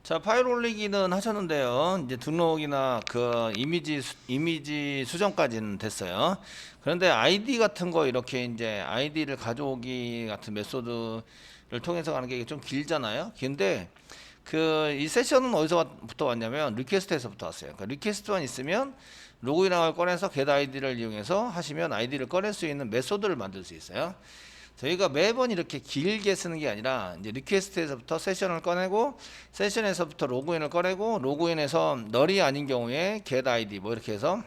자, 파일 올리기는 하셨는데요. 이제 등록이나 그 이미지 수정까지는 됐어요. 그런데 아이디 같은 거 이렇게 이제 아이디를 가져오기 같은 메소드를 통해서 가는 게 좀 길잖아요. 근데 그 이 세션은 어디서부터 왔냐면 리퀘스트에서부터 왔어요. 그러니까 리퀘스트만 있으면 로그인을 꺼내서 get 아이디를 이용해서 하시면 아이디를 꺼낼 수 있는 메소드를 만들 수 있어요. 저희가 매번 이렇게 길게 쓰는 게 아니라 이제 리퀘스트에서부터 세션을 꺼내고 세션에서부터 로그인을 꺼내고 로그인에서 널이 아닌 경우에 get id 뭐 이렇게 해서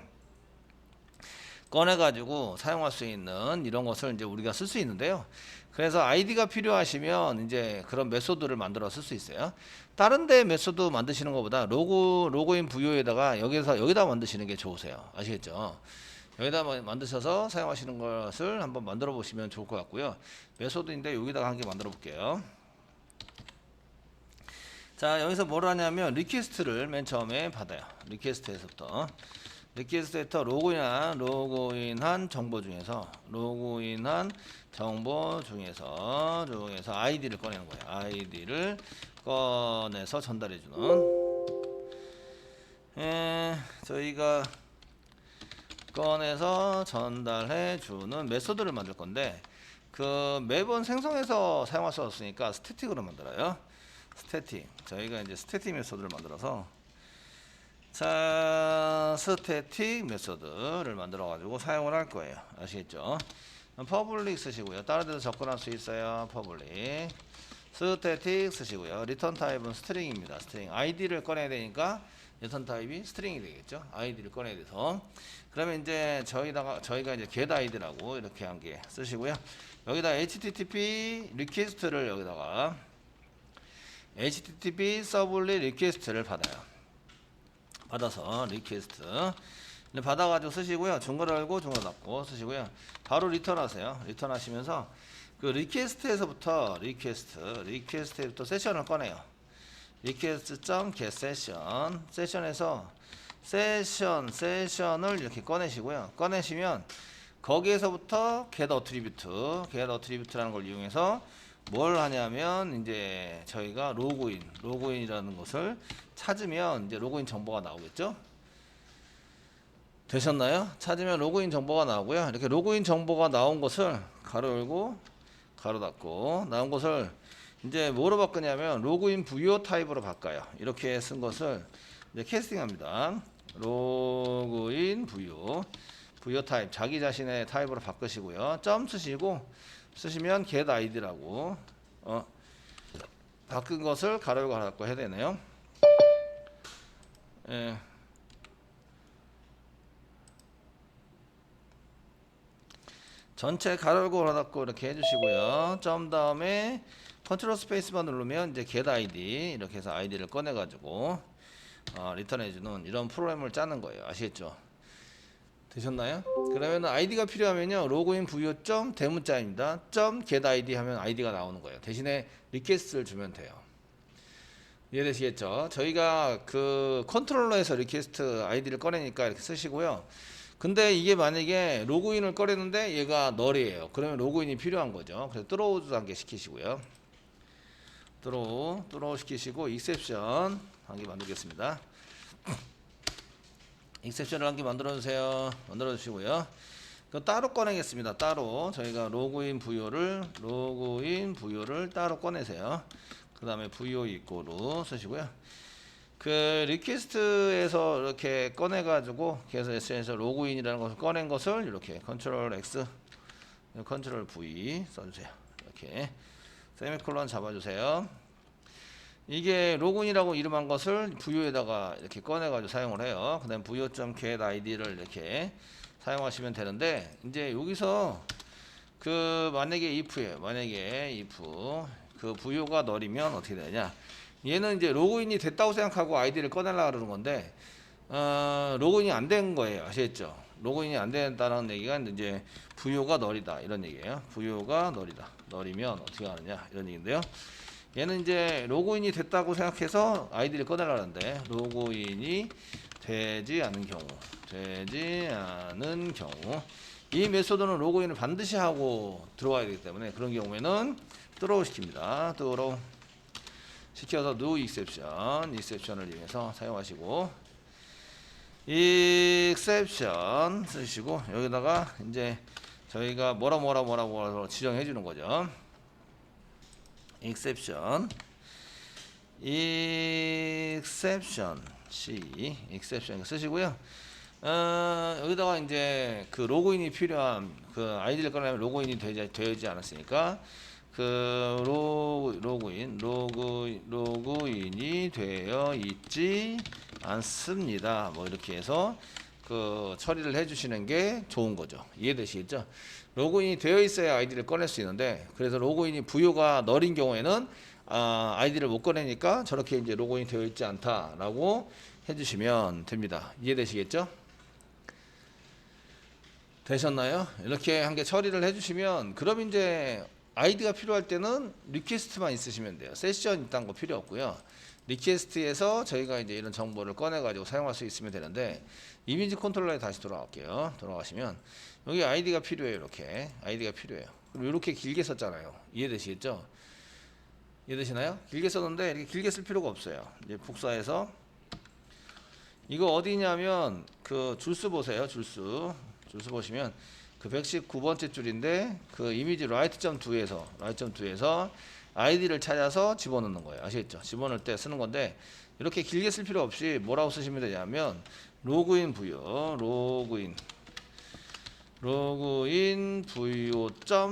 꺼내가지고 사용할 수 있는 이런 것을 이제 우리가 쓸 수 있는데요. 그래서 아이디가 필요하시면 이제 그런 메소드를 만들어 쓸 수 있어요. 다른 데 메소드 만드시는 것보다 로그인 부여에다가 여기다 만드시는 게 좋으세요. 아시겠죠? 여기다 만드셔서 사용하시는 것을 한번 만들어 보시면 좋을 것 같고요. 메소드인데 여기다가 한 개 만들어 볼게요. 자, 여기서 뭘 하냐면 리퀘스트를 맨 처음에 받아요. 리퀘스트에서부터 로그인한 정보 중에서 아이디를 꺼내는 거예요. 아이디를 꺼내서 전달해 주는 저희가 꺼내서 전달해 주는 메소드를 만들 건데 그 매번 생성해서 사용할 수 없으니까 스태틱으로 만들어요. 스태틱. 저희가 이제 스태틱 메소드를 만들어서 자, 스태틱 메소드를 만들어 가지고 사용을 할 거예요. 아시겠죠? 퍼블릭 쓰시고요. 다른 데도 접근할 수 있어요. 퍼블릭. 스태틱 쓰시고요. 리턴 타입은 스트링입니다. 스트링. 아이디를 꺼내야 되니까 리턴 타입이 스트링이 되겠죠. 아이디를 꺼내야 돼서. 그러면 이제 저희가 이제 get 아이디라고 이렇게 한 개 쓰시고요. 여기다 http 리퀘스트를 여기다가 http 서블릿 리퀘스트를 받아서 리퀘스트 받아가지고 쓰시고요. 중괄호 열고 중괄호 닫고 쓰시고요. 바로 리턴하세요. 리턴하시면서 그 리퀘스트에서부터 세션을 꺼내요. request.getSession 세션에서 세션을 이렇게 꺼내시고요. 꺼내시면 거기에서부터 getAttribute라는 걸 이용해서 뭘 하냐면 이제 저희가 로그인이라는 것을 찾으면 이제 로그인 정보가 나오겠죠. 되셨나요? 찾으면 로그인 정보가 나오고요. 이렇게 로그인 정보가 나온 것을 가로 열고 가로 닫고 나온 것을 이제 뭐로 바꾸냐면 로그인 부여 타입으로 바꿔요. 이렇게 쓴 것을 이제 캐스팅합니다. 로그인 부여 타입 자기 자신의 타입으로 바꾸시고요. 점 쓰시면 get id라고 바꾼 것을 가로 열고 가로 닫고 해야 되네요. 예. 전체 가로 열고 가로 닫고 이렇게 해주시고요. 점 다음에 컨트롤 스페이스바 누르면 이제 get id 이렇게 해서 아이디를 꺼내 가지고 리턴해주는 이런 프로그램을 짜는 거예요. 아시겠죠? 되셨나요? 그러면 아이디가 필요하면요 로그인 부여 대문자입니다. get id 하면 아이디가 나오는 거예요. 대신에 리퀘스트를 주면 돼요. 이해되시겠죠? 저희가 그 컨트롤러에서 리퀘스트 아이디를 꺼내니까 이렇게 쓰시고요. 근데 이게 만약에 로그인을 꺼내는데 얘가 널이에요. 그러면 로그인이 필요한 거죠. 그래서 throw 단계 시키시고요. throw 시키시고 exception 한 개 만들겠습니다. exception을 한 개 만들어 주시고요. 그 따로 꺼내겠습니다. 따로 저희가 로그인 부여를 따로 꺼내세요. 그 다음에 부여 이꼬로 쓰시고요. 그 리퀘스트에서 이렇게 꺼내 가지고 계속 SN에서 로그인이라는 것을 꺼낸 것을 이렇게 컨트롤 X 컨트롤 V 써주세요. 이렇게 세미콜론 잡아주세요. 이게 로그인이라고 이름한 것을 부여에다가 이렇게 꺼내 가지고 사용을 해요. 그 다음 부여.get id를 이렇게 사용하시면 되는데 이제 여기서 그 만약에 if 그 부여가 널이면 어떻게 되냐, 얘는 이제 로그인이 됐다고 생각하고 아이디를 꺼내려고 그러는 건데 로그인이 안 된 거예요. 아시겠죠? 로그인이 안 된다는 얘기가 이제 부여가 널이다 이런 얘기예요. 부여가 널이면 어떻게 하느냐 이런 얘기인데요. 얘는 이제 로그인이 됐다고 생각해서 아이디를 꺼내려고 하는데 로그인이 되지 않은 경우 이 메소드는 로그인을 반드시 하고 들어와야 되기 때문에 그런 경우에는 throw 시킵니다. throw 시켜서 no exception을 이용해서 사용하시고 exception 쓰시고 여기다가 이제 저희가 뭐라 지정해 주는 거죠. exception exception 쓰시고요. 여기다가 이제 그 로그인이 필요한 그 아이디를 꺼내면 로그인이 되지 않았으니까 그 로그인이 되어 있지 않습니다. 뭐 이렇게 해서 그 처리를 해주시는 게 좋은 거죠. 이해되시겠죠? 로그인이 되어 있어야 아이디를 꺼낼 수 있는데 그래서 로그인이 부여가 느린 경우에는 아이디를 못 꺼내니까 저렇게 이제 로그인이 되어 있지 않다라고 해주시면 됩니다. 이해되시겠죠? 되셨나요? 이렇게 한 개 처리를 해주시면 그럼 이제 아이디가 필요할 때는 리퀘스트만 있으시면 돼요. 세션 이딴 거 필요 없고요. 리퀘스트에서 저희가 이제 이런 정보를 꺼내 가지고 사용할 수 있으면 되는데 이미지 컨트롤러에 다시 돌아갈게요. 돌아가시면 여기 아이디가 필요해요. 이렇게 아이디가 필요해요. 그럼 이렇게 길게 썼잖아요. 이해되시겠죠? 이해되시나요? 길게 썼는데 이렇게 길게 쓸 필요가 없어요. 이제 복사해서 이거 어디냐면 그 줄수 보세요. 줄수 보시면 그 119번째 줄인데 그 이미지 라이트.2에서 아이디를 찾아서 집어넣는 거예요. 아시겠죠? 집어넣을 때 쓰는 건데 이렇게 길게 쓸 필요 없이 뭐라고 쓰시면 되냐면 로그인 부여 부여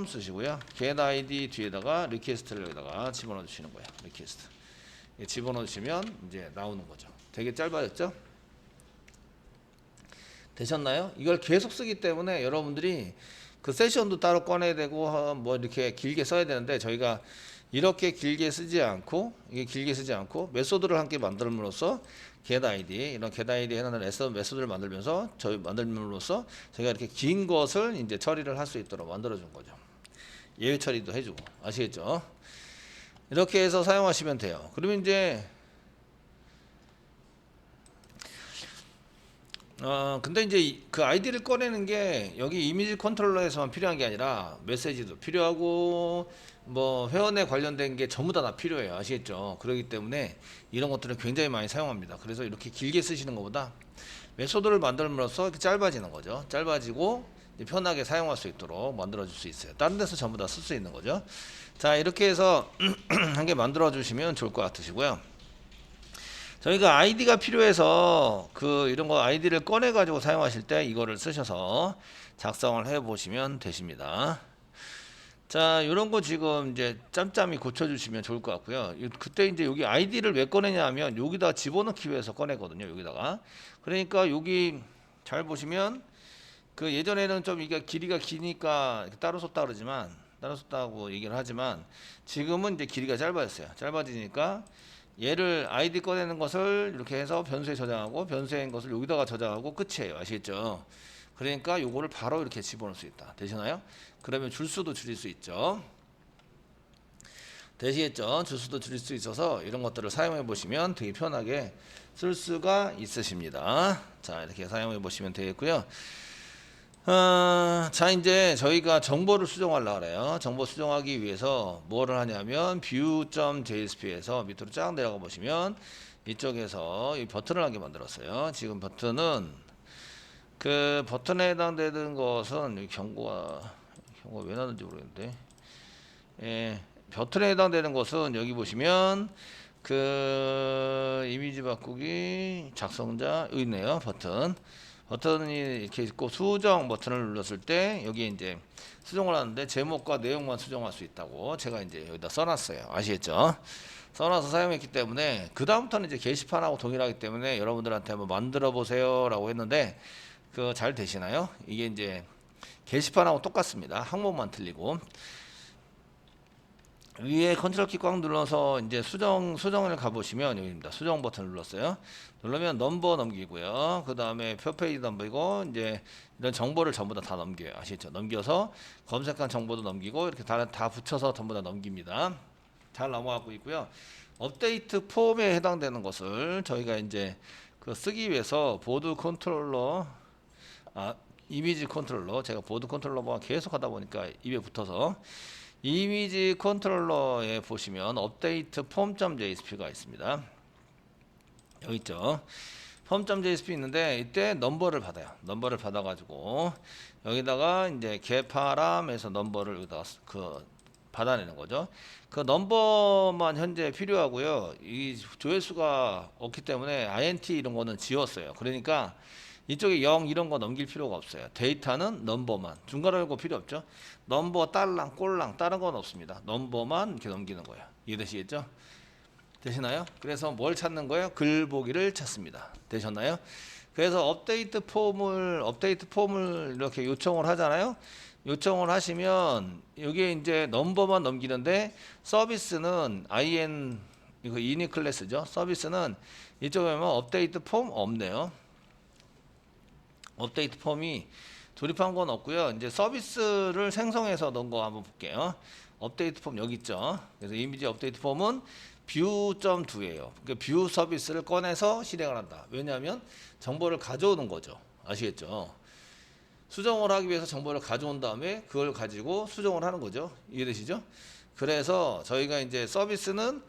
쓰시고요. get id 뒤에다가 리퀘스트를 여기다가 집어넣어 주시는 거예요. 리퀘스트 집어넣어 주시면 이제 나오는 거죠. 되게 짧아졌죠? 되셨나요? 이걸 계속 쓰기 때문에 여러분들이 그 세션도 따로 꺼내야 되고 뭐 이렇게 길게 써야 되는데 저희가 이렇게 길게 쓰지 않고 메소드를 함께 만들므로써 get id 이런 get id에 해당하는 메소드를 만들면서 만들므로써 저희가 이렇게 긴 것을 이제 처리를 할 수 있도록 만들어 준 거죠. 예외 처리도 해주고 아시겠죠? 이렇게 해서 사용하시면 돼요. 그러면 이제 근데 이제 그 아이디를 꺼내는 게 여기 이미지 컨트롤러에서만 필요한 게 아니라 메시지도 필요하고 뭐 회원에 관련된 게 전부 다 필요해요. 아시겠죠? 그렇기 때문에 이런 것들을 굉장히 많이 사용합니다. 그래서 이렇게 길게 쓰시는 것보다 메소드를 만들므로써 이렇게 짧아지는 거죠. 짧아지고 편하게 사용할 수 있도록 만들어 줄 수 있어요. 다른 데서 전부 다 쓸 수 있는 거죠. 자, 이렇게 해서 한 개 만들어 주시면 좋을 것 같으시고요. 저희가 아이디가 필요해서 그 이런 거 아이디를 꺼내 가지고 사용하실 때 이거를 쓰셔서 작성을 해 보시면 되십니다. 자, 이런 거 지금 이제 짬짬이 고쳐 주시면 좋을 것 같고요. 그때 이제 여기 아이디를 왜 꺼내냐 하면 여기다 집어넣기 위해서 꺼내거든요. 여기다가. 그러니까 여기 잘 보시면 그 예전에는 좀 이게 길이가 기니까 따로 썼다 그러지만 따로 썼다고 얘기를 하지만 지금은 이제 길이가 짧아졌어요. 짧아지니까 얘를 아이디 꺼내는 것을 이렇게 해서 변수에 저장하고 변수인 것을 여기다가 저장하고 끝이에요. 아시겠죠? 그러니까 요거를 바로 이렇게 집어넣을 수 있다. 되시나요? 그러면 줄수도 줄일 수 있죠. 되시겠죠? 줄수도 줄일 수 있어서 이런 것들을 사용해 보시면 되게 편하게 쓸 수가 있으십니다. 자, 이렇게 사용해 보시면 되겠고요. 자, 이제 저희가 정보를 수정하려고 그래요. 정보 수정하기 위해서 뭐를 하냐면 view.jsp에서 밑으로 쫙 내려가 보시면 이쪽에서 이 버튼을 한 개 만들었어요. 지금 버튼은 그 버튼에 해당되는 것은 여기 경고가 왜 나는지 모르겠는데, 예, 버튼에 해당되는 것은 여기 보시면 그 이미지 바꾸기 작성자 여기 있네요. 버튼이 이렇게 있고 수정 버튼을 눌렀을 때 여기 이제 수정을 하는데 제목과 내용만 수정할 수 있다고 제가 이제 여기다 써놨어요. 아시겠죠? 써놔서 사용했기 때문에 그 다음부터는 이제 게시판하고 동일하기 때문에 여러분들한테 한번 만들어 보세요라고 했는데 그 잘 되시나요? 이게 이제 게시판하고 똑같습니다. 항목만 틀리고 위에 컨트롤 키 꽉 눌러서 이제 수정을 가보시면 여기입니다. 수정 버튼을 눌렀어요. 누르면 넘버 넘기고요. 그 다음에 표 페이지 넘기고 이제 이런 정보를 전부 다 넘겨요. 아시죠? 넘겨서 검색한 정보도 넘기고 이렇게 다 붙여서 전부 다 넘깁니다. 잘 넘어가고 있고요. 업데이트 폼에 해당되는 것을 저희가 이제 그 쓰기 위해서 보드 컨트롤러 이미지 컨트롤러 제가 보드 컨트롤러만 계속 하다 보니까 입에 붙어서 이미지 컨트롤러에 보시면 업데이트 폼.jsp가 있습니다. 여기 있죠. 폼.jsp 있는데 이때 넘버를 받아요. 넘버를 받아가지고 여기다가 이제 개파람에서 넘버를 여기다가 받아내는 거죠. 그 넘버만 현재 필요하고요. 이 조회수가 없기 때문에 int 이런 거는 지웠어요. 그러니까 이쪽에 0 이런 거 넘길 필요가 없어요. 데이터는 넘버만. 중괄호 거 필요 없죠. 넘버 딸랑 꼴랑 다른 건 없습니다. 넘버만 이렇게 넘기는 거예요. 이해되시겠죠? 되시나요? 그래서 뭘 찾는 거예요? 글 보기를 찾습니다. 되셨나요? 그래서 업데이트 폼을 이렇게 요청을 하잖아요. 요청을 하시면 여기에 이제 넘버만 넘기는데 서비스는 이거 이니 클래스죠. 서비스는 이쪽에 보면 업데이트 폼 없네요. 업데이트 폼이 조립한 건 없고요. 이제 서비스를 생성해서 넣은 거 한번 볼게요. 업데이트 폼 여기 있죠. 그래서 이미지 업데이트 폼은 뷰.2예요. 그러니까 뷰 서비스를 꺼내서 실행을 한다. 왜냐하면 정보를 가져오는 거죠. 아시겠죠? 수정을 하기 위해서 정보를 가져온 다음에 그걸 가지고 수정을 하는 거죠. 이해되시죠? 그래서 저희가 이제 서비스는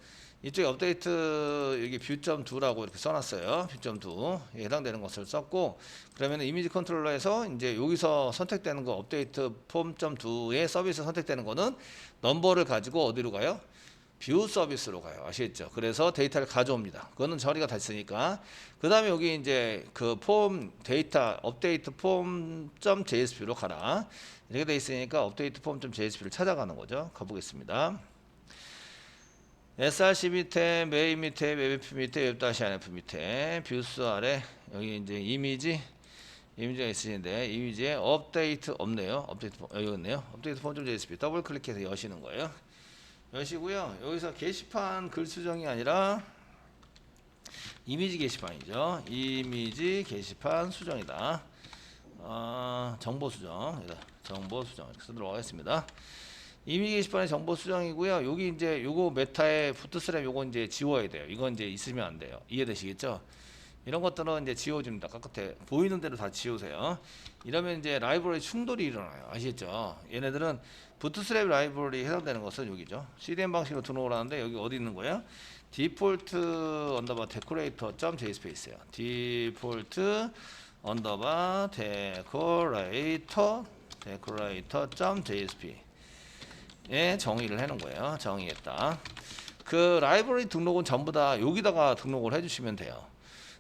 이쪽에 업데이트 여기 뷰.2라고 이렇게 써놨어요. 뷰.2에 해당되는 것을 썼고, 그러면 이미지 컨트롤러에서 이제 여기서 선택되는 거 업데이트 폼.2의 서비스 선택되는 거는 넘버를 가지고 어디로 가요? 뷰 서비스로 가요. 아시겠죠? 그래서 데이터를 가져옵니다. 그거는 처리가 됐으니까. 그 다음에 여기 이제 그 폼 데이터 업데이트 폼.jsp로 가라. 이렇게 돼 있으니까 업데이트 폼.jsp를 찾아가는 거죠. 가보겠습니다. src 밑에 메인 밑에 웹프 밑에 웹-nf 밑에 뷰스 아래 여기 이제 이미지가 있으신데 이미지에 업데이트 없네요. 업데이트 폼 여기 있네요. 업데이트 폼.jsp 더블 클릭해서 여시는 거예요. 여시고요. 여기서 게시판 글 수정이 아니라 이미지 게시판이죠. 이미지 게시판 수정이다. 정보 수정, 정보 수정 이렇게 쓰도록 하겠습니다. 이미지 게시판의 정보 수정이고요. 여기 이제 요거 메타의 부트스트랩 요거 이제 지워야 돼요. 이건 이제 있으면 안 돼요. 이해되시겠죠? 이런 것들은 이제 지워줍니다. 깨끗해 보이는 대로 다 지우세요. 이러면 이제 라이브러리 충돌이 일어나요. 아시겠죠? 얘네들은 부트스트랩 라이브러리에 해당되는 것은 여기죠. CDN 방식으로 등록을 하는데 여기 어디 있는 거예요? 디폴트 언더바 데코레이터 .jsp 있어요. 디폴트 언더바 데코레이터 .jsp 에 정의를 해놓은 거예요. 정의했다. 그 라이브러리 등록은 전부 다 여기다가 등록을 해주시면 돼요.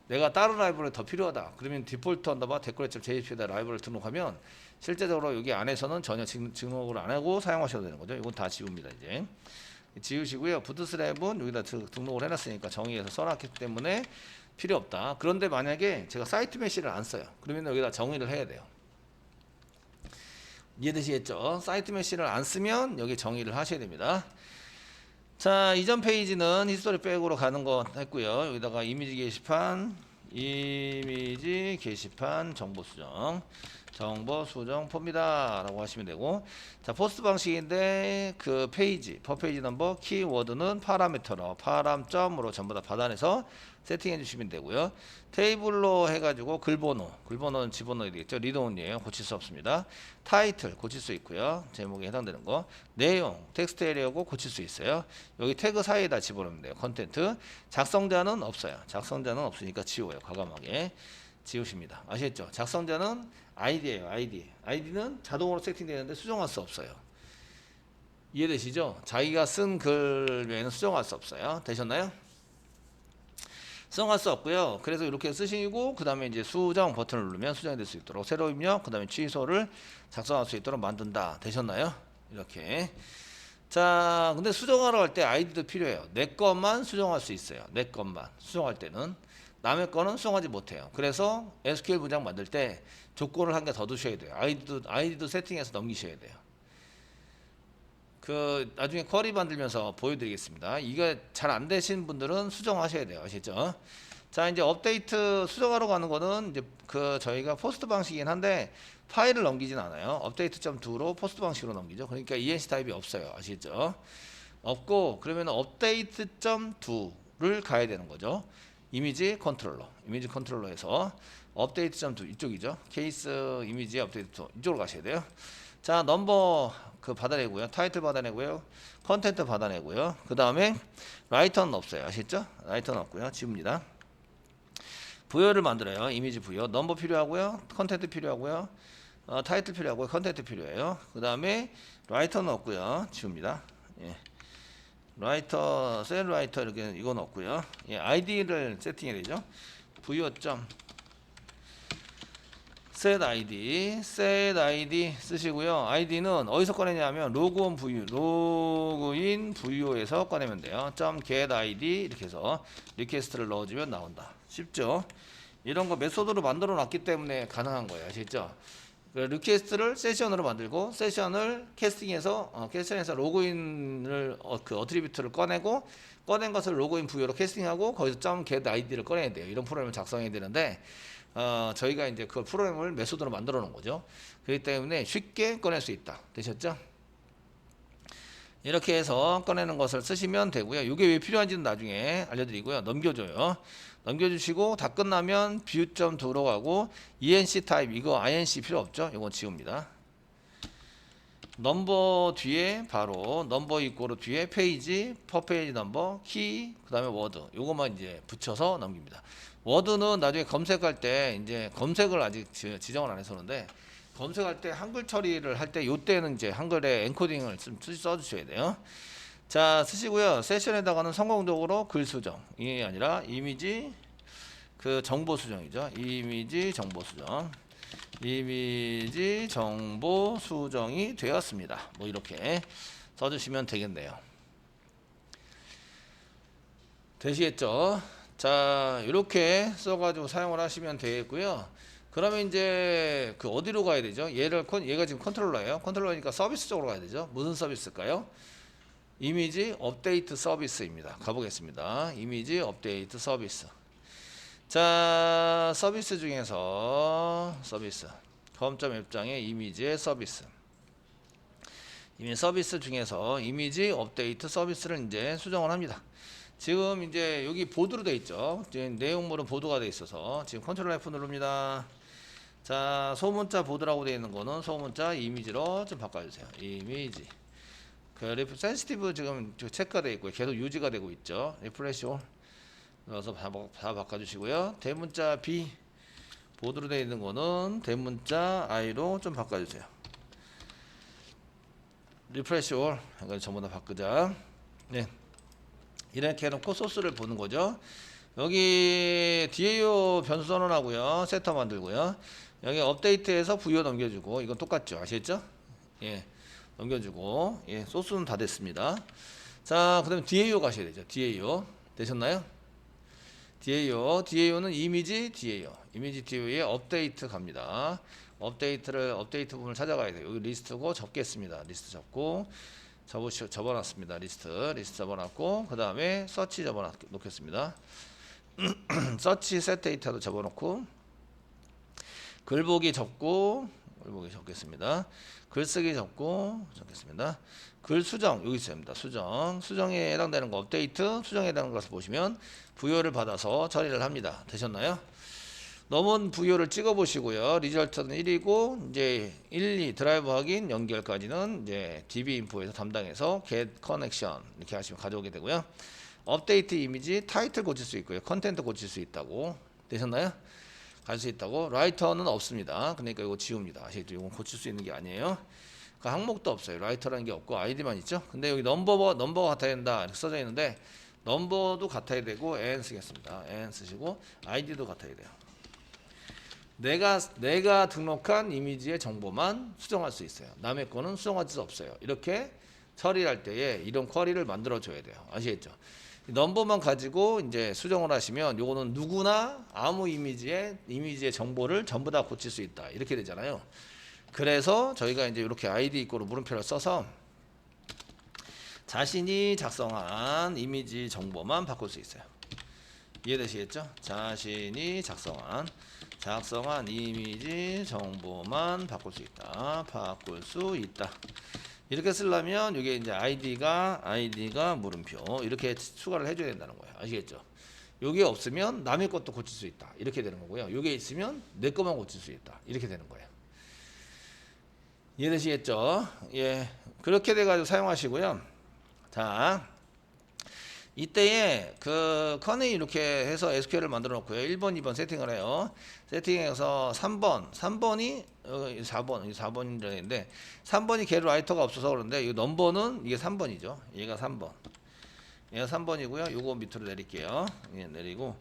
내가 다른 라이브러리 더 필요하다. 그러면 디폴트 언더바 데코레이터.jsp에다 라이브러리를 등록하면 실제적으로 여기 안에서는 전혀 등록을 안 하고 사용하셔도 되는 거죠. 이건 다 지웁니다. 이제 지우시고요. 부트스트랩은 여기다 등록을 해놨으니까 정의해서 써놨기 때문에 필요 없다. 그런데 만약에 제가 사이트 메시를 안 써요. 그러면 여기다 정의를 해야 돼요. 이해되시겠죠? 사이트 메시를 안 쓰면 여기 정의를 하셔야 됩니다. 자, 이전 페이지는 히스토리 백으로 가는 거 했고요. 여기다가 이미지 게시판 정보 수정 폼이다 라고 하시면 되고, 자, 포스트 방식인데 그 페이지 per 페이지 넘버 키워드는 파라미터로 파람점으로 전부 다 받아내서 세팅해 주시면 되고요. 테이블로 해가지고 글번호는 집어넣어야 되겠죠. 리드온이에요. 고칠 수 없습니다. 타이틀 고칠 수 있고요. 제목에 해당되는 거. 내용 텍스트 에리어고 고칠 수 있어요. 여기 태그 사이에다 집어넣으면 돼요. 컨텐트. 작성자는 없어요. 작성자는 없으니까 지워요. 과감하게 지우십니다. 아시겠죠? 작성자는 아이디예요. 아이디는 자동으로 세팅되는데 수정할 수 없어요. 이해되시죠? 자기가 쓴 글 외에는 수정할 수 없어요. 되셨나요? 수정할 수 없고요. 그래서 이렇게 쓰시고 그 다음에 이제 수정 버튼을 누르면 수정이 될 수 있도록 새로 입력 그 다음에 취소를 작성할 수 있도록 만든다. 되셨나요? 이렇게. 자, 근데 수정하러 갈 때 아이디도 필요해요. 내 것만 수정할 수 있어요. 내 것만 수정할 때는 남의 거는 수정하지 못해요. 그래서 SQL 문장 만들 때 조건을 한 개 더 두셔야 돼요. 아이디도 세팅해서 넘기셔야 돼요. 그 나중에 쿼리 만들면서 보여드리겠습니다. 이게 잘 안 되신 분들은 수정하셔야 돼요. 아시죠? 자, 이제 업데이트 수정하러 가는 거는 이제 그 저희가 포스트 방식이긴 한데 파일을 넘기진 않아요. 업데이트.2로 포스트 방식으로 넘기죠. 그러니까 ENC 타입이 없어요. 아시죠? 없고 그러면 업데이트.2를 가야 되는 거죠. 이미지 컨트롤러에서 업데이트.2 이쪽이죠. 케이스 이미지 업데이트 이쪽으로 가셔야 돼요. 자, 넘버 그 받아내고요. 타이틀 받아내고요. 컨텐트 받아내고요. 그 다음에 라이터는 없어요. 아시죠? 라이터는 없고요. 지웁니다. 부여를 만들어요. 이미지 부여. 넘버 필요하고요. 컨텐트 필요하고요. 타이틀 필요하고요. 컨텐트 필요해요. 그 다음에 라이터는 없고요. 지웁니다. 예. 라이터, 셀 라이터 이렇게 이건 없고요. 예, 아이디를 세팅해야 되죠. 부여점 set ID 쓰시고요. 아이디는 어디서 꺼내냐면 로그인 VO에서 꺼내면 돼요. .get ID 이렇게 해서 리퀘스트를 넣어주면 나온다. 쉽죠? 이런 거 메소드로 만들어 놨기 때문에 가능한 거예요. 아시죠? 그 리퀘스트를 세션으로 만들고 세션을 캐스팅해서 로그인을 그 어트리뷰트를 꺼내고 꺼낸 것을 로그인 VO로 캐스팅하고 거기서 .get ID를 꺼내야 돼요. 이런 프로그램을 작성해야 되는데 저희가 이제 그 프로그램을 메소드로 만들어 놓은 거죠. 그렇기 때문에 쉽게 꺼낼 수 있다. 되셨죠? 이렇게 해서 꺼내는 것을 쓰시면 되고요. 이게 왜 필요한지는 나중에 알려드리고요. 넘겨줘요. 넘겨주시고 다 끝나면 view.do로 가고 enc 타입 이거 inc 필요 없죠? 이건 지웁니다. 넘버 뒤에 바로 넘버 이꼬로 뒤에 페이지, 퍼 페이지 넘버, 키, 그 다음에 워드 요것만 이제 붙여서 넘깁니다. 워드는 나중에 검색할 때 이제 검색을 아직 지정을 안 해서는데 검색할 때 한글 처리를 할 때 요때는 이제 한글에 엔코딩을 써주셔야 돼요. 자, 쓰시고요. 세션에다가는 성공적으로 글 수정이 아니라 이미지 그 정보 수정이죠. 이미지 정보 수정이 되었습니다. 뭐 이렇게 써주시면 되겠네요. 되시겠죠? 자, 이렇게 써가지고 사용을 하시면 되겠고요. 그러면 이제 그 어디로 가야 되죠? 얘가 지금 컨트롤러예요. 컨트롤러니까 서비스 쪽으로 가야 되죠. 무슨 서비스일까요? 이미지 업데이트 서비스입니다. 가보겠습니다. 이미지 업데이트 서비스. 자, 서비스 중에서 검점 앱장의 이미지의 서비스. 이미 서비스 중에서 이미지 업데이트 서비스를 이제 수정을 합니다. 지금 이제 여기 보드로 돼 있죠. 지금 내용물은 보드가 돼 있어서 지금 컨트롤 F 누릅니다. 자, 소문자 보드라고 되어 있는 거는 소문자 이미지로 좀 바꿔주세요. 이미지. 센시티브 지금 체크가 되어 있고요. 계속 유지가 되고 있죠. 리프레시 올. 그래서 다 바꿔주시고요. 대문자 B 보드로 되어 있는 거는 대문자 I로 좀 바꿔주세요. 리프레시 올. 이걸 전부 다 바꾸자. 네. 이렇게 해놓고 소스를 보는 거죠. 여기 DAO 변수 선언하고요. 세터 만들고요. 여기 업데이트해서 부여 넘겨주고 이건 똑같죠. 아시겠죠? 예. 넘겨주고 예. 소스는 다 됐습니다. 자, 그 다음에 DAO 가셔야 되죠. DAO 되셨나요? DAO는 이미지 DAO에 업데이트 갑니다. 업데이트 부분을 찾아가야 돼요. 여기 리스트고 접겠습니다. 리스트 접고 접어놨습니다. 리스트 접어놨고 그 다음에 서치 접어놓겠습니다. 서치 셋 데이터도 접어놓고 글보기 접겠습니다. 글쓰기 접겠습니다. 글 수정 여기 있습니다. 수정에 해당되는 거 업데이트 수정에 해당하는 것을 보시면 부여를 받아서 처리를 합니다. 되셨나요? 넘은 부여를 찍어 보시고요. 리절트는 1이고 이제 1, 2 드라이브 확인 연결까지는 이제 DB 인포에서 담당해서 get connection 이렇게 하시면 가져오게 되고요. 업데이트 이미지 타이틀 고칠 수 있고요. 컨텐트 고칠 수 있다고 되셨나요? 갈 수 있다고. 라이터는 없습니다. 그러니까 이거 지웁니다. 아시겠죠? 이건 고칠 수 있는 게 아니에요. 그 항목도 없어요. 라이터라는 게 없고 아이디만 있죠. 근데 여기 넘버가 같아야 된다 이렇게 써져 있는데 넘버도 같아야 되고 n 쓰겠습니다. n 쓰시고 아이디도 같아야 돼요. 내가 등록한 이미지의 정보만 수정할 수 있어요. 남의 거는 수정할 수 없어요. 이렇게 처리할 때에 이런 쿼리를 만들어 줘야 돼요. 아시겠죠? 넘버만 가지고 이제 수정을 하시면 요거는 누구나 아무 이미지의 정보를 전부 다 고칠 수 있다. 이렇게 되잖아요. 그래서 저희가 이제 이렇게 아이디 이꼬로 물음표를 써서 자신이 작성한 이미지 정보만 바꿀 수 있어요. 이해되시겠죠? 자신이 작성한 이미지 정보만 바꿀 수 있다. 이렇게 쓰려면 이게 이제 아이디가 물음표 이렇게 추가를 해줘야 된다는 거예요. 아시겠죠? 요게 없으면 남의 것도 고칠 수 있다. 이렇게 되는 거고요. 요게 있으면 내 것만 고칠 수 있다. 이렇게 되는 거예요. 이해되시겠죠? 예. 그렇게 돼가지고 사용하시고요. 자, 이때에 그 커넥 이렇게 해서 SQL을 만들어 놓고요. 1번, 2번 세팅을 해요. 세팅해서 3번이 4번인 줄 알았는데 3번이 걔 라이터가 없어서 그런데 이 넘버는 이게 3번이죠. 얘가 3번. 얘가 3번이고요. 요거 밑으로 내릴게요. 예, 내리고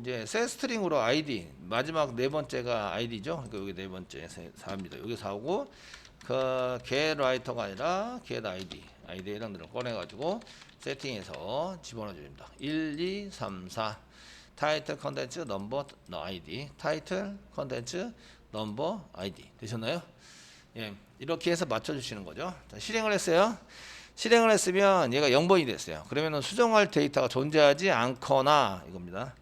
이제 셋 스트링으로 ID 마지막 네 번째가 ID죠. 그러니까 여기 네 번째 4입니다. 여기 4고 그 get 라이터가 아니라 get ID에 해당되는 걸 꺼내가지고 세팅해서 집어넣어 줍니다. 1, 2, 3, 4 타이틀 컨텐츠 넘버 ID 타이틀 컨텐츠 넘버 ID 되셨나요? 예, 이렇게 해서 맞춰주시는 거죠. 자, 실행을 했어요. 실행을 했으면 얘가 0번이 됐어요. 그러면은 수정할 데이터가 존재하지 않거나 이겁니다.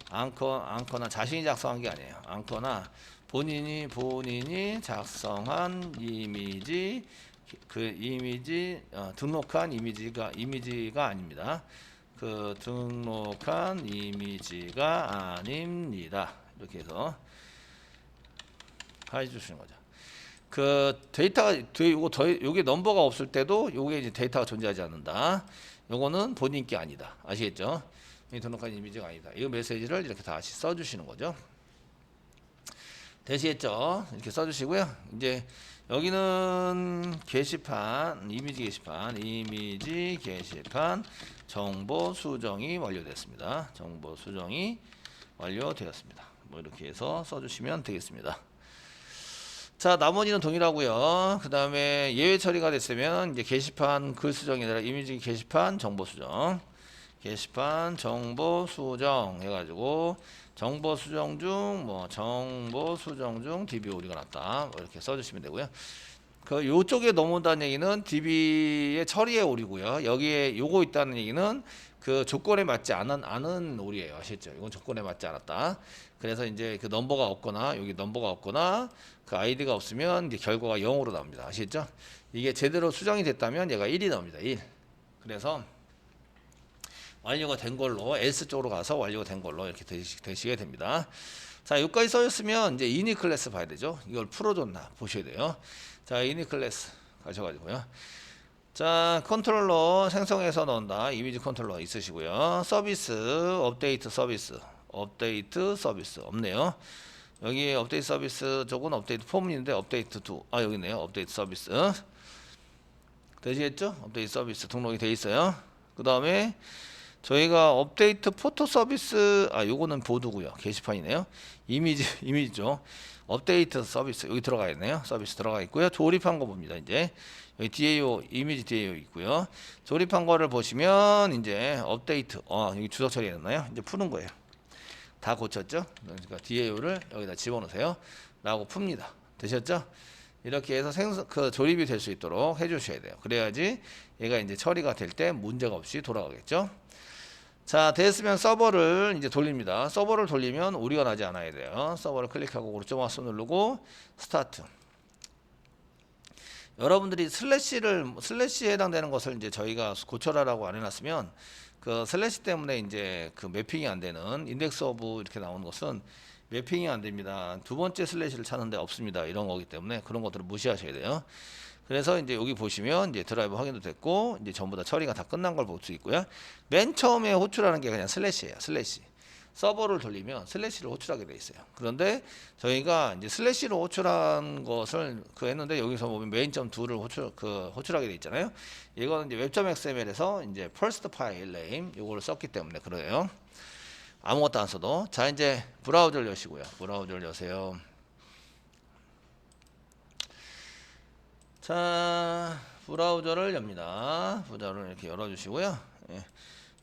않거나 자신이 작성한 게 아니에요. 않거나 본인이 작성한 이미지 등록한 이미지가 아닙니다. 그 등록한 이미지가 아닙니다. 이렇게 해서 해주시는 거죠. 그 데이터가 요게 넘버가 없을 때도 요게 이제 데이터가 존재하지 않는다. 요거는 본인 게 아니다. 아시겠죠? 등록한 이미지가 아니다. 이 메시지를 이렇게 다시 써주시는 거죠. 되시겠죠? 이렇게 써주시고요. 이제 여기는 게시판, 이미지 게시판 정보 수정이 완료됐습니다. 정보 수정이 완료되었습니다. 뭐 이렇게 해서 써주시면 되겠습니다. 자, 나머지는 동일하고요. 그 다음에 예외 처리가 됐으면 이제 게시판 글 수정이 아니라 이미지 게시판 정보 수정, 게시판 정보 수정 해가지고 정보 수정 중 DB 오류가 났다. 뭐 이렇게 써주시면 되고요. 그 요쪽에 넘어온다는 얘기는 DB의 처리의 오류고요. 여기에 요거 있다는 얘기는 그 조건에 맞지 않은 오류예요. 아시죠? 이건 조건에 맞지 않았다. 그래서 이제 그 넘버가 없거나 여기 넘버가 없거나 그 아이디가 없으면 이제 결과가 0으로 나옵니다. 아시겠죠? 이게 제대로 수정이 됐다면 얘가 1이 나옵니다. 1. 그래서 완료가 된 걸로 else 쪽으로 가서 완료가 된 걸로 이렇게 되시게 됩니다. 자, 여기까지 써있으면 이제 이니 클래스 봐야 되죠. 이걸 풀어줬나 보셔야 돼요. 자, 이니 클래스 가셔가지고요. 자, 컨트롤러 생성해서 넣는다. 이미지 컨트롤러 있으시고요. 서비스, 업데이트 서비스 없네요. 여기 업데이트 서비스 쪽은 업데이트 폼이 있는데 업데이트 여기 있네요. 업데이트 서비스 되시겠죠? 업데이트 서비스 등록이 돼 있어요. 그 다음에 저희가 업데이트 포토 서비스 요거는 보드고요. 게시판이네요. 이미지죠. 업데이트 서비스 여기 들어가 있네요. 서비스 들어가 있고요. 조립한 거 봅니다. 이제 여기 DAO 이미지 DAO 있고요. 조립한 거를 보시면 이제 업데이트 여기 주석 처리했나요? 이제 푸는 거예요. 다 고쳤죠? 그러니까 DAO를 여기다 집어넣으세요. 라고 풉니다. 되셨죠? 이렇게 해서 조립이 될 수 있도록 해주셔야 돼요. 그래야지 얘가 이제 처리가 될 때 문제가 없이 돌아가겠죠? 자, 됐으면 서버를 이제 돌립니다. 서버를 돌리면 오류가 나지 않아야 돼요. 서버를 클릭하고 오른쪽 마우스 누르고 스타트. 여러분들이 슬래시에 해당되는 것을 이제 저희가 고쳐라라고 안 해놨으면 그 슬래시 때문에 이제 그 매핑이 안 되는 인덱스 오브 이렇게 나오는 것은 매핑이 안 됩니다. 두 번째 슬래시를 찾는데 없습니다. 이런 거기 때문에 그런 것들을 무시하셔야 돼요. 그래서 이제 여기 보시면 이제 드라이브 확인도 됐고 이제 전부 다 처리가 다 끝난 걸 볼 수 있고요. 맨 처음에 호출하는 게 그냥 슬래시예요. 슬래시. 서버를 돌리면 슬래시를 호출하게 돼 있어요. 그런데 저희가 이제 슬래시로 호출한 것을 했는데 여기서 보면 main.2를 호출하게 돼 있잖아요. 이거는 이제 web.xml에서 이제 first file name 요거를 썼기 때문에 그래요. 아무것도 안 써도. 자, 이제 브라우저를 여시고요. 브라우저를 여세요. 자, 브라우저를 엽니다. 브라우저를 이렇게 열어주시고요. 예.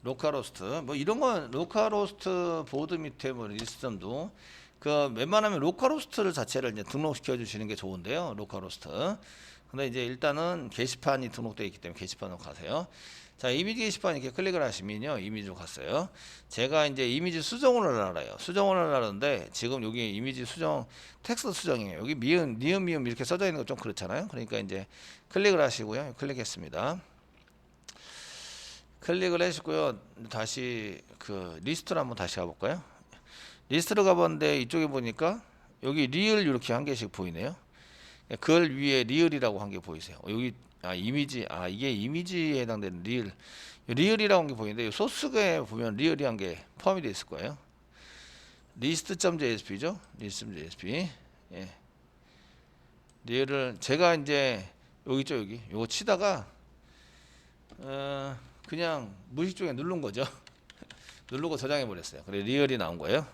로컬호스트 뭐 이런 건 로컬호스트 보드 밑에 뭐 리스템도 그 웬만하면 로컬호스트를 자체를 이제 등록시켜 주시는 게 좋은데요. 로컬호스트. 근데 이제 일단은 게시판이 등록되어 있기 때문에 게시판으로 가세요. 자, 이미지 게시판 이렇게 클릭을 하시면요. 이미지로 갔어요. 제가 이제 이미지 수정을 알아요. 수정을 하는데 지금 여기 이미지 수정 텍스트 수정이에요. 여기 미음 이렇게 써져 있는 거 좀 그렇잖아요. 그러니까 이제 클릭을 하시고요. 클릭했습니다. 클릭을 하시고요. 다시 그 리스트로 한번 다시 가볼까요? 리스트로 가봤는데 이쪽에 보니까 여기 리을 이렇게 한 개씩 보이네요. 글 위에 리얼이라고 한 게 보이세요? 여기 이미지 이게 이미지에 해당되는 리얼이라고 한 게 보이는데 소스에 보면 리얼이 한 게 포함이 되어 있을 거예요. list.jsp죠. list.jsp. 예. 리얼을 제가 이제 여기 있죠, 여기 요거 치다가 그냥 무의식 중에 누른 거죠. 누르고 저장해 버렸어요. 그래 리얼이 나온 거예요.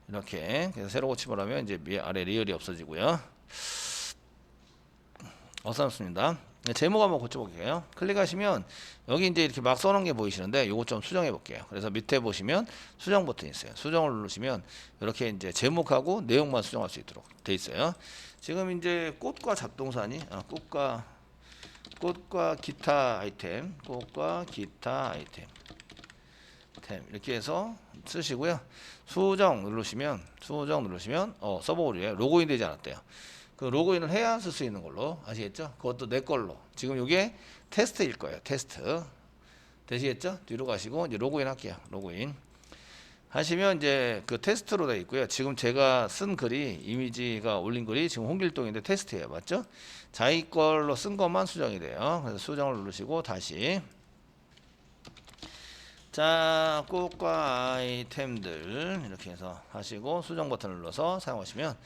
이렇게 그래서 새로 고침을 하면 이제 아래 리얼이 없어지고요. 없어졌습니다. 제목 한번 고쳐볼게요. 클릭하시면 여기 이제 이렇게 막 써놓은 게 보이시는데 요거 좀 수정해 볼게요. 그래서 밑에 보시면 수정 버튼이 있어요. 수정을 누르시면 이렇게 이제 제목하고 내용만 수정할 수 있도록 돼 있어요. 지금 이제 꽃과 잡동사니 꽃과 기타 아이템 이렇게 해서 쓰시고요. 수정 누르시면 서버홀이에요. 로그인 되지 않았대요. 그 로그인을 해야 쓸 수 있는 걸로 아시겠죠? 그것도 내 걸로. 지금 이게 테스트일 거예요. 테스트. 되시겠죠? 뒤로 가시고 이제 로그인 할게요. 로그인 하시면 이제 그 테스트로 되어 있고요. 지금 제가 쓴 글이 이미지가 올린 글이 지금 홍길동인데 테스트예요. 맞죠? 자기 걸로 쓴 것만 수정이 돼요. 그래서 수정을 누르시고 다시 자, 꽃과 아이템들 이렇게 해서 하시고 수정 버튼을 눌러서 사용하시면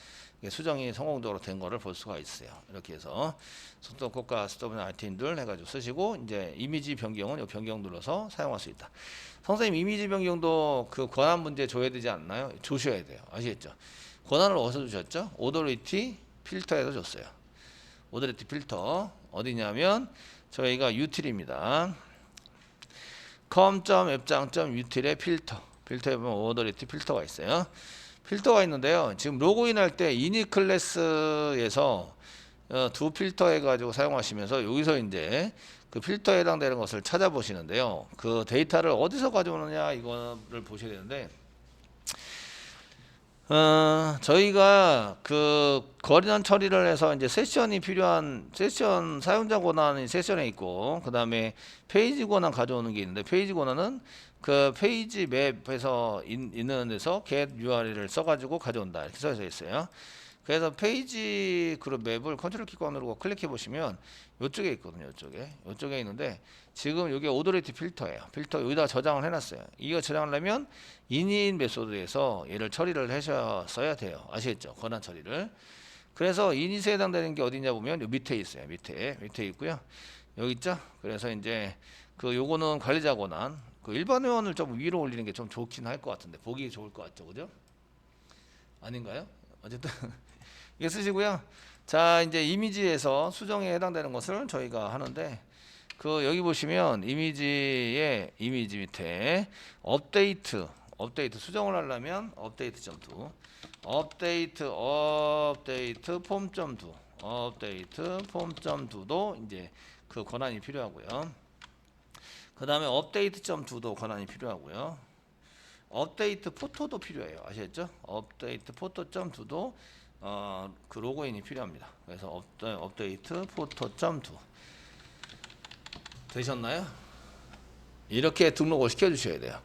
수정이 성공적으로 된 거를 볼 수가 있어요. 이렇게 해서 속도 꽃과 스톱 아이템들 해가지고 쓰시고 이제 이미지 변경은 이 변경 눌러서 사용할 수 있다. 선생님 이미지 변경도 그 권한 문제 줘야 되지 않나요? 주셔야 돼요. 아시겠죠? 권한을 어디서 주셨죠? 오더리티 필터에서 줬어요. 오더리티 필터 어디냐면 저희가 유틸입니다. com.앱장.util의 필터에 보면 오더리티 필터가 있어요. 필터가 있는데요. 지금 로그인 할 때 이니 클래스에서 두 필터 해가지고 사용하시면서 여기서 이제 그 필터에 해당되는 것을 찾아보시는데요. 그 데이터를 어디서 가져오느냐 이거를 보셔야 되는데 저희가 그 권한 처리를 해서 이제 세션이 필요한 세션 사용자 권한이 세션에 있고 그 다음에 페이지 권한 가져오는 게 있는데 페이지 권한은 그 페이지 맵에서 있는 데서 get URL을 써가지고 가져온다 이렇게 써져 있어요. 그래서 페이지 그룹 맵을 컨트롤 키과 누르고 클릭해 보시면 이쪽에 있거든요. 이쪽에 있는데 지금 이게 오더리티 필터예요. 필터 여기다 저장을 해놨어요. 이거 저장하려면 init 메소드에서 얘를 처리를 하셔야 돼요. 아시겠죠? 권한 처리를. 그래서 init에 해당되는 게 어디냐 보면 요 밑에 있어요. 밑에 있고요. 여기 있죠? 그래서 이제 그 요거는 관리자 권한. 그 일반 회원을 좀 위로 올리는 게 좀 좋긴 할 것 같은데 보기 좋을 것 같죠, 그죠? 아닌가요? 어쨌든 이거 쓰시고요. 자 이제 이미지에서 수정에 해당되는 것을 저희가 하는데 그 여기 보시면 이미지 밑에 업데이트 수정을 하려면 업데이트.do 업데이트 폼.do도 이제 그 권한이 필요하고요. 그 다음에 업데이트.do도 권한이 필요하고요. 업데이트 포토도 필요해요. 아시겠죠? 업데이트 포토.do도 그 로그인이 필요합니다. 그래서 업데이트 포토.do 되셨나요? 이렇게 등록을 시켜 주셔야 돼요.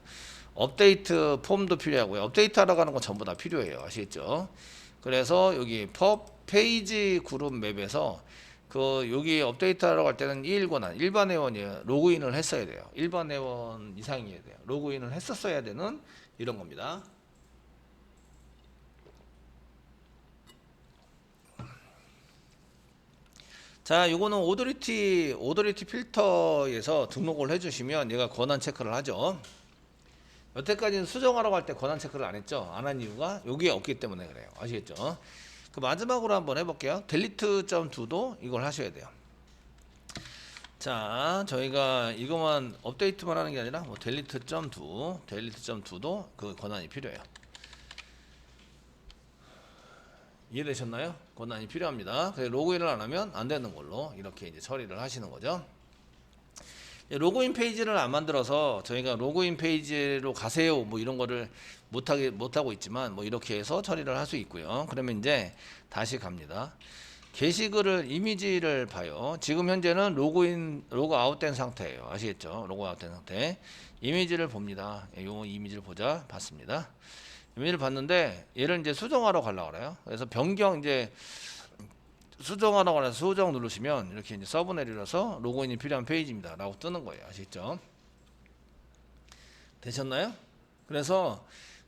업데이트 폼도 필요하고요. 업데이트 하러 가는 건 전부 다 필요해요. 아시겠죠? 그래서 여기 페이지 그룹 맵에서 그 여기 업데이트 하러 갈 때는 일반 회원이에요. 로그인을 했어야 돼요. 일반 회원 이상이어야 돼요. 로그인을 했었어야 되는 이런 겁니다. 자, 요거는 오더리티 필터에서 등록을 해주시면 얘가 권한 체크를 하죠. 여태까지는 수정하러 갈 때 권한 체크를 안 했죠. 안 한 이유가 여기에 없기 때문에 그래요. 아시겠죠? 그 마지막으로 한번 해볼게요. delete.do도 이걸 하셔야 돼요. 자, 저희가 이것만 업데이트만 하는 게 아니라 뭐 delete.do도 그 권한이 필요해요. 이해되셨나요? 권한이 필요합니다. 그래서 로그인을 안 하면 안 되는 걸로 이렇게 이제 처리를 하시는 거죠. 로그인 페이지를 안 만들어서 저희가 로그인 페이지로 가세요 뭐 이런 거를 못하고 있지만 뭐 이렇게 해서 처리를 할 수 있고요. 그러면 이제 다시 갑니다. 게시글을 이미지를 봐요. 지금 현재는 로그아웃 된 상태예요. 아시겠죠? 로그아웃 된 상태. 이미지를 봅니다. 요 이미지를 봤습니다. 이미지를 봤는데 얘를 이제 수정하러 가려고 그래요. 그래서 변경 이제 수정하라고 해서 수정 누르시면 이렇게 이제 서브 내리라서 로그인이 필요한 페이지입니다 라고 뜨는 거예요. 아시겠죠? 되셨나요? 그래서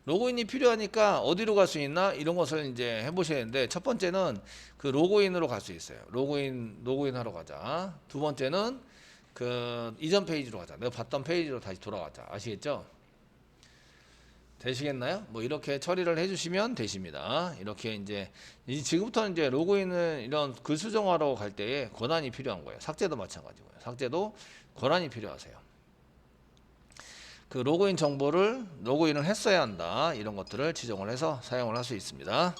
로그인이 필요하니까 어디로 갈 수 있나 이런 것을 이제 해보셔야 되는데, 첫 번째는 그 로그인으로 갈 수 있어요. 로그인 하러 가자. 두 번째는 그 이전 페이지로 가자. 내가 봤던 페이지로 다시 돌아가자. 아시겠죠? 되시겠나요? 뭐 이렇게 처리를 해주시면 되십니다. 이렇게 이제 지금부터는 이제 로그인은 이런 글 수정하러 갈 때에 권한이 필요한 거예요. 삭제도 마찬가지고요. 삭제도 권한이 필요하세요. 그 로그인 정보를 로그인을 했어야 한다. 이런 것들을 지정을 해서 사용을 할 수 있습니다.